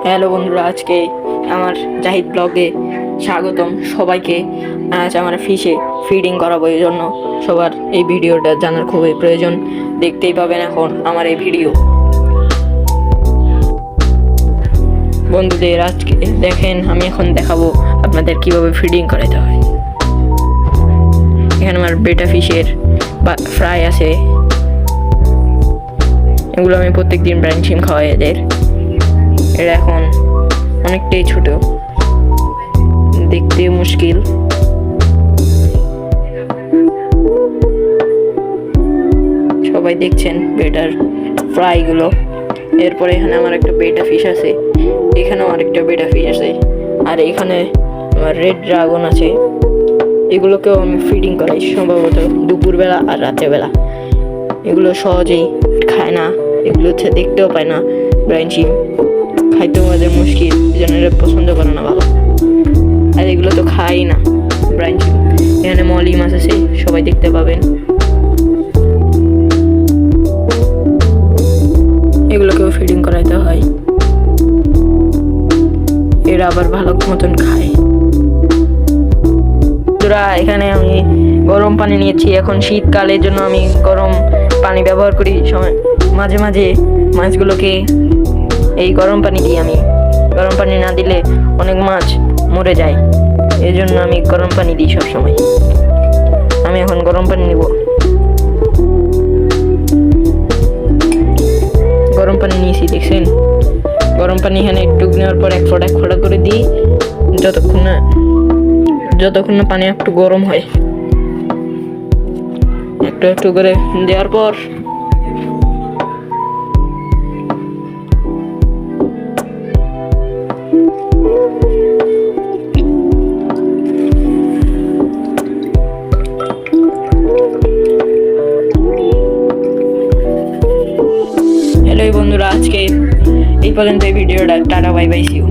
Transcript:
Hello বন্ধুরা, আজকে আমার জাহিদ ব্লগে স্বাগতম সবাইকে। আজ আমরা ফিশে ফিডিং করাবো, এই জন্য সবার এই ভিডিওটা জানার খুবই প্রয়োজন। দেখতেই পাবেন এখন আমার এই ভিডিও। বন্ধুদের আজকে দেখেন, আমি এখন দেখাবো আপনাদের কিভাবে ফিডিং করাতে হয়। এখানে আমার বেটা ফিশের ফ্রাই আছে, এগুলো আমি প্রত্যেক দিন ব্রাইন শিম খাওয়াই এদের। এরা এখন অনেকটাই ছোট, দেখতে মুশকিল। সবাই দেখছেন বেটার ফ্রাইগুলো। এরপরে এখানে আমার একটা বেটা ফিশ আছে, এখানেও আরেকটা বেটা ফিশ আছে, আর এখানে আমার রেড ড্রাগন আছে। এগুলোকেও আমি ফিডিং করাই সম্ভবত দুপুরবেলা আর রাত্রেবেলা। এগুলো সহজেই খায় না, এগুলো হচ্ছে দেখতেও পায় না। ব্রাইন শিম খাইতেও আমাদের মুশকিল, এই জন্য এরা পছন্দ করে না ভালো। আর এগুলো তো খাই না ব্রাইন শিম। এখানে মলি মাছ আছে, সবাই দেখতে পাবেন। এগুলোকেও ফিডিং করাইতে হয়, এরা আবার ভালো মতন খায়। এখানে আমি গরম পানি নিয়েছি, এখন শীতকালের জন্য আমি গরম পানি ব্যবহার করি। মাঝে মাঝে মাছগুলোকে এই গরম পানি দিই আমি। গরম পানি না দিলে অনেক মাছ মরে যায়, এই জন্য আমি গরম পানি দিই সবসময়। আমি এখন গরম পানি নিব। গরম পানি নিয়েছি, দেখছেন? গরম পানি এখানে একটু নেওয়ার পর এক ফোঁটা করে দিই, যতক্ষণ না পানি একটু গরম হয়। একটু করে দেওয়ার পর হ্যালো বন্ধুরা, আজকে এই পর্যন্ত এই ভিডিওটা। Tata, bye bye, see you.